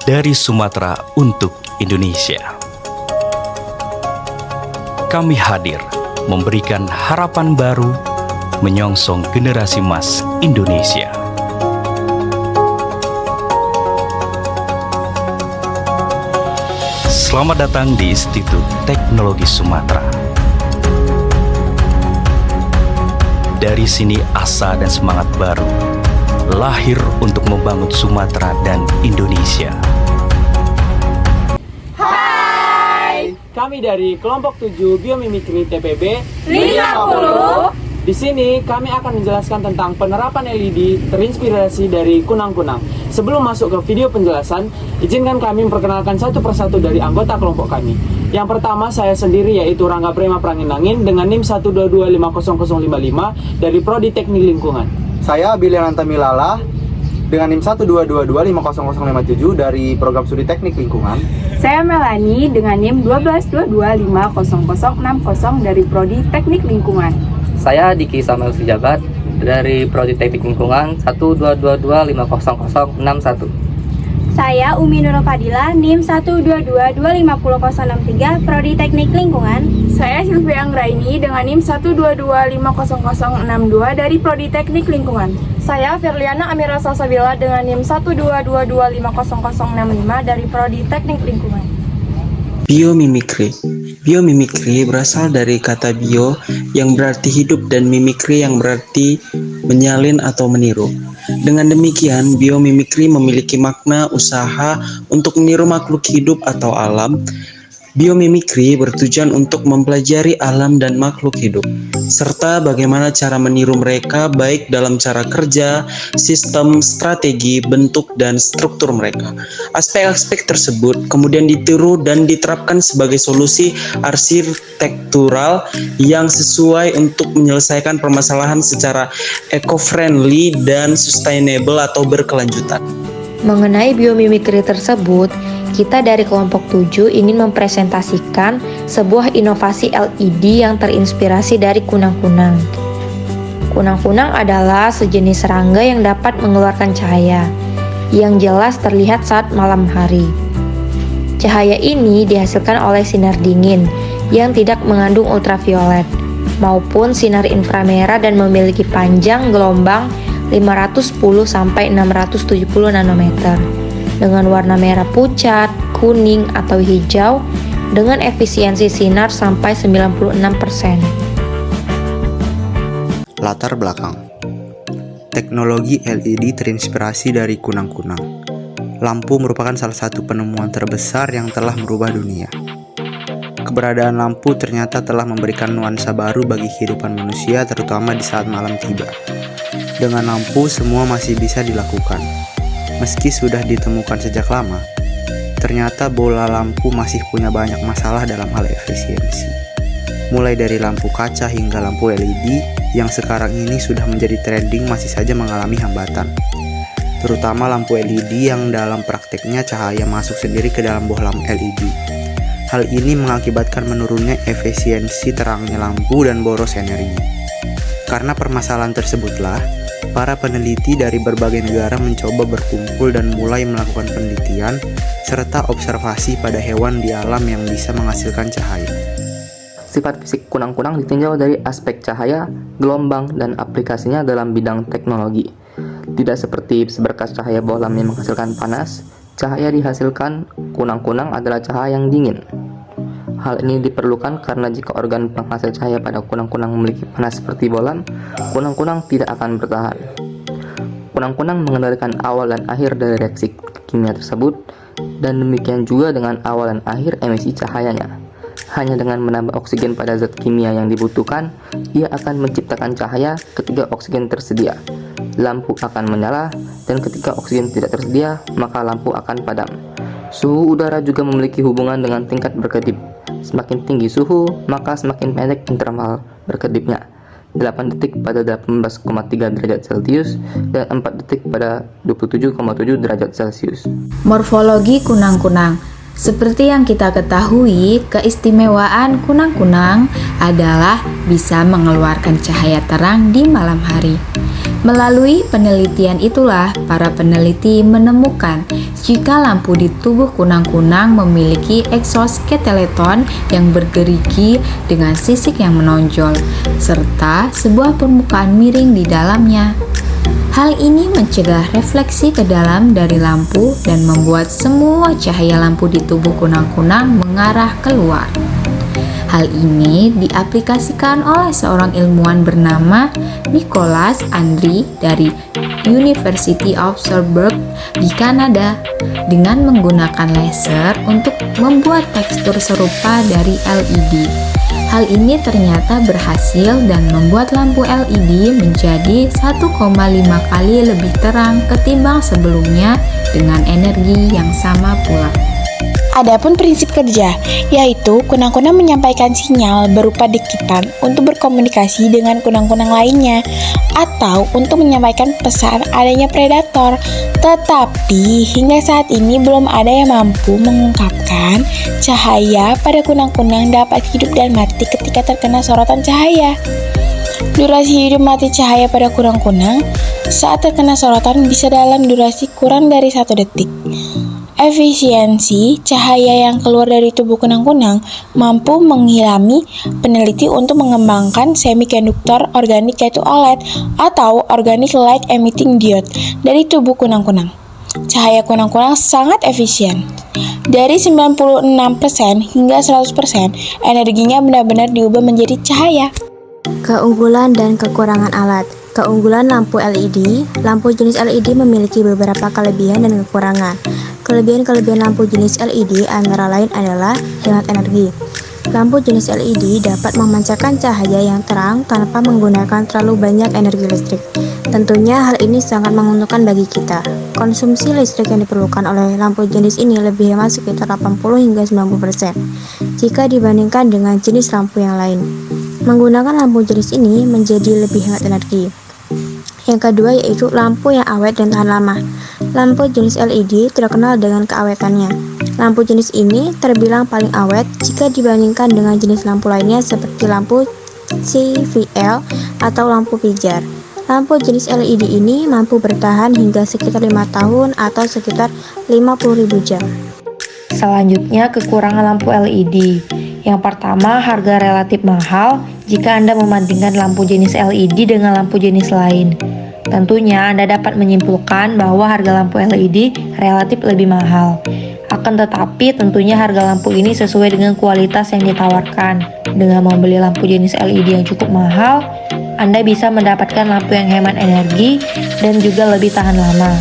dari Sumatera untuk Indonesia. Kami hadir memberikan harapan baru menyongsong generasi emas Indonesia. Selamat datang di Institut Teknologi Sumatera. Dari sini asa dan semangat baru lahir untuk membangun Sumatera dan Indonesia. Hai, kami dari kelompok 7 Biomimikri TPB 50. Di sini kami akan menjelaskan tentang penerapan LED terinspirasi dari kunang-kunang. Sebelum masuk ke video penjelasan, izinkan kami memperkenalkan satu persatu dari anggota kelompok kami. Yang pertama saya sendiri, yaitu Rangga Prema Pranginangin dengan NIM 122500055 dari Prodi Teknik Lingkungan. Saya Biliananta Milala dengan NIM 122250057 dari Program Studi Teknik Lingkungan. Saya Melani dengan NIM 122250060 dari Prodi Teknik Lingkungan. Saya Diki Samuel Sujabat dari Prodi Teknik Lingkungan 122250061. Saya Umi Nurul Fadila, NIM 122250063, Prodi Teknik Lingkungan. Saya Sylvia Anggraini dengan NIM 122500062 dari Prodi Teknik Lingkungan. Saya Firliana Amira Salsabila dengan NIM 122250065 dari Prodi Teknik Lingkungan. Biomimikri. Biomimikri berasal dari kata bio yang berarti hidup dan mimikri yang berarti menyalin atau meniru. Dengan demikian, biomimikri memiliki makna usaha untuk meniru makhluk hidup atau alam. Biomimikri bertujuan untuk mempelajari alam dan makhluk hidup, serta bagaimana cara meniru mereka baik dalam cara kerja, sistem, strategi, bentuk, dan struktur mereka. Aspek-aspek tersebut kemudian ditiru dan diterapkan sebagai solusi arsitektural yang sesuai untuk menyelesaikan permasalahan secara eco-friendly dan sustainable atau berkelanjutan. Mengenai biomimikri tersebut, kita dari kelompok 7 ingin mempresentasikan sebuah inovasi LED yang terinspirasi dari kunang-kunang. Kunang-kunang adalah sejenis serangga yang dapat mengeluarkan cahaya, yang jelas terlihat saat malam hari. Cahaya ini dihasilkan oleh sinar dingin yang tidak mengandung ultraviolet, maupun sinar inframerah dan memiliki panjang gelombang 510-670 nanometer. Dengan warna merah pucat, kuning, atau hijau dengan efisiensi sinar sampai 96%. Latar belakang. Teknologi LED terinspirasi dari kunang-kunang. Lampu merupakan salah satu penemuan terbesar yang telah merubah dunia. Keberadaan lampu ternyata telah memberikan nuansa baru bagi kehidupan manusia, terutama di saat malam tiba. Dengan lampu, semua masih bisa dilakukan. Meski sudah ditemukan sejak lama, ternyata bola lampu masih punya banyak masalah dalam hal efisiensi. Mulai dari lampu kaca hingga lampu LED yang sekarang ini sudah menjadi trending masih saja mengalami hambatan. Terutama lampu LED yang dalam prakteknya cahaya masuk sendiri ke dalam bohlam LED. Hal ini mengakibatkan menurunnya efisiensi terangnya lampu dan boros energi. Karena permasalahan tersebutlah, para peneliti dari berbagai negara mencoba berkumpul dan mulai melakukan penelitian serta observasi pada hewan di alam yang bisa menghasilkan cahaya. Sifat fisik kunang-kunang ditinjau dari aspek cahaya, gelombang, dan aplikasinya dalam bidang teknologi. Tidak seperti seberkas cahaya bohlam yang menghasilkan panas, cahaya dihasilkan kunang-kunang adalah cahaya yang dingin. Hal ini diperlukan karena jika organ penghasil cahaya pada kunang-kunang memiliki panas seperti bohlam, kunang-kunang tidak akan bertahan. Kunang-kunang mengendalikan awal dan akhir dari reaksi kimia tersebut, dan demikian juga dengan awal dan akhir emisi cahayanya. Hanya dengan menambah oksigen pada zat kimia yang dibutuhkan, ia akan menciptakan cahaya ketika oksigen tersedia. Lampu akan menyala, dan ketika oksigen tidak tersedia, maka lampu akan padam. Suhu udara juga memiliki hubungan dengan tingkat berkedip. Semakin tinggi suhu, maka semakin pendek interval berkedipnya. 8 detik pada 18,3 derajat Celcius dan 4 detik pada 27,7 derajat Celcius. Morfologi kunang-kunang. Seperti yang kita ketahui, keistimewaan kunang-kunang adalah bisa mengeluarkan cahaya terang di malam hari. Melalui penelitian itulah, para peneliti menemukan jika lampu di tubuh kunang-kunang memiliki eksoskeleton yang bergerigi dengan sisik yang menonjol, serta sebuah permukaan miring di dalamnya. Hal ini mencegah refleksi ke dalam dari lampu dan membuat semua cahaya lampu di tubuh kunang-kunang mengarah keluar. Hal ini diaplikasikan oleh seorang ilmuwan bernama Nicholas Andri dari University of Sherbrooke di Kanada dengan menggunakan laser untuk membuat tekstur serupa dari LED. Hal ini ternyata berhasil dan membuat lampu LED menjadi 1,5 kali lebih terang ketimbang sebelumnya dengan energi yang sama pula. Adapun prinsip kerja, yaitu kunang-kunang menyampaikan sinyal berupa dikitan untuk berkomunikasi dengan kunang-kunang lainnya atau untuk menyampaikan pesan adanya predator. Tetapi hingga saat ini belum ada yang mampu mengungkapkan cahaya pada kunang-kunang dapat hidup dan mati ketika terkena sorotan cahaya. Durasi hidup mati cahaya pada kunang-kunang saat terkena sorotan bisa dalam durasi kurang dari 1 detik. Efisiensi cahaya yang keluar dari tubuh kunang-kunang mampu menghilami peneliti untuk mengembangkan semikonduktor organik yaitu OLED atau Organic Light Emitting Diode dari tubuh kunang-kunang. Cahaya kunang-kunang sangat efisien. Dari 96% hingga 100%, energinya benar-benar diubah menjadi cahaya. Keunggulan dan kekurangan alat. Keunggulan lampu LED. Lampu jenis LED memiliki beberapa kelebihan dan kekurangan. Kelebihan-kelebihan lampu jenis LED antara lain adalah hemat energi. Lampu jenis LED dapat memancarkan cahaya yang terang tanpa menggunakan terlalu banyak energi listrik. Tentunya hal ini sangat menguntungkan bagi kita. Konsumsi listrik yang diperlukan oleh lampu jenis ini lebih hemat sekitar 80 hingga 90% jika dibandingkan dengan jenis lampu yang lain. Menggunakan lampu jenis ini menjadi lebih hemat energi. Yang kedua yaitu lampu yang awet dan tahan lama. Lampu jenis LED terkenal dengan keawetannya. Lampu jenis ini terbilang paling awet jika dibandingkan dengan jenis lampu lainnya seperti lampu CVL atau lampu pijar. Lampu jenis LED ini mampu bertahan hingga sekitar 5 tahun atau sekitar 50.000 jam. Selanjutnya, kekurangan lampu LED. Yang pertama, harga relatif mahal jika Anda membandingkan lampu jenis LED dengan lampu jenis lain. Tentunya Anda dapat menyimpulkan bahwa harga lampu LED relatif lebih mahal. Akan tetapi tentunya harga lampu ini sesuai dengan kualitas yang ditawarkan. Dengan membeli lampu jenis LED yang cukup mahal, Anda bisa mendapatkan lampu yang hemat energi dan juga lebih tahan lama.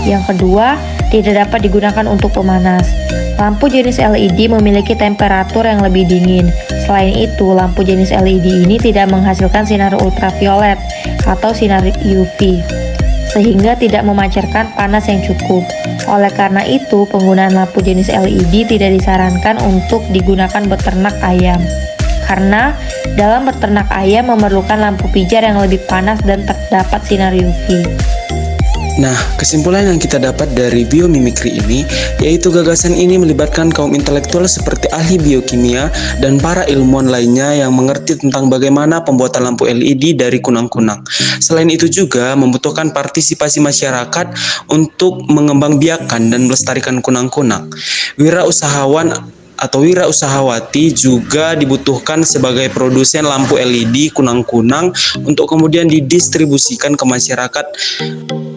Yang kedua, tidak dapat digunakan untuk pemanas. Lampu jenis LED memiliki temperatur yang lebih dingin. Selain itu, lampu jenis LED ini tidak menghasilkan sinar ultraviolet atau sinar UV, sehingga tidak memancarkan panas yang cukup. Oleh karena itu, penggunaan lampu jenis LED tidak disarankan untuk digunakan beternak ayam, karena dalam beternak ayam memerlukan lampu pijar yang lebih panas dan terdapat sinar UV. Nah, kesimpulan yang kita dapat dari biomimikri ini, yaitu gagasan ini melibatkan kaum intelektual seperti ahli biokimia dan para ilmuwan lainnya yang mengerti tentang bagaimana pembuatan lampu LED dari kunang-kunang. Selain itu juga membutuhkan partisipasi masyarakat untuk mengembangbiakan dan melestarikan kunang-kunang. Wirausahawan atau wirausahawati juga dibutuhkan sebagai produsen lampu LED kunang-kunang untuk kemudian didistribusikan ke masyarakat.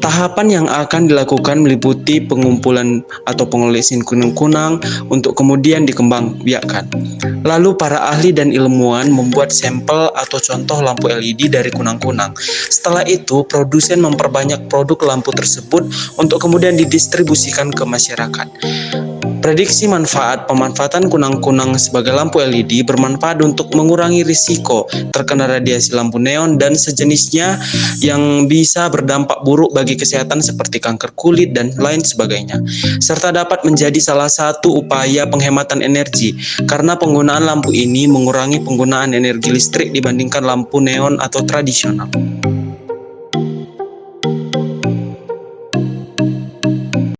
Tahapan yang akan dilakukan meliputi pengumpulan atau pengolahan kunang-kunang untuk kemudian dikembangbiakkan. Lalu para ahli dan ilmuwan membuat sampel atau contoh lampu LED dari kunang-kunang. Setelah itu, produsen memperbanyak produk lampu tersebut untuk kemudian didistribusikan ke masyarakat. Prediksi manfaat pemanfaatan kunang-kunang sebagai lampu LED bermanfaat untuk mengurangi risiko terkena radiasi lampu neon dan sejenisnya yang bisa berdampak buruk bagi kesehatan seperti kanker kulit dan lain sebagainya, serta dapat menjadi salah satu upaya penghematan energi karena penggunaan lampu ini mengurangi penggunaan energi listrik dibandingkan lampu neon atau tradisional.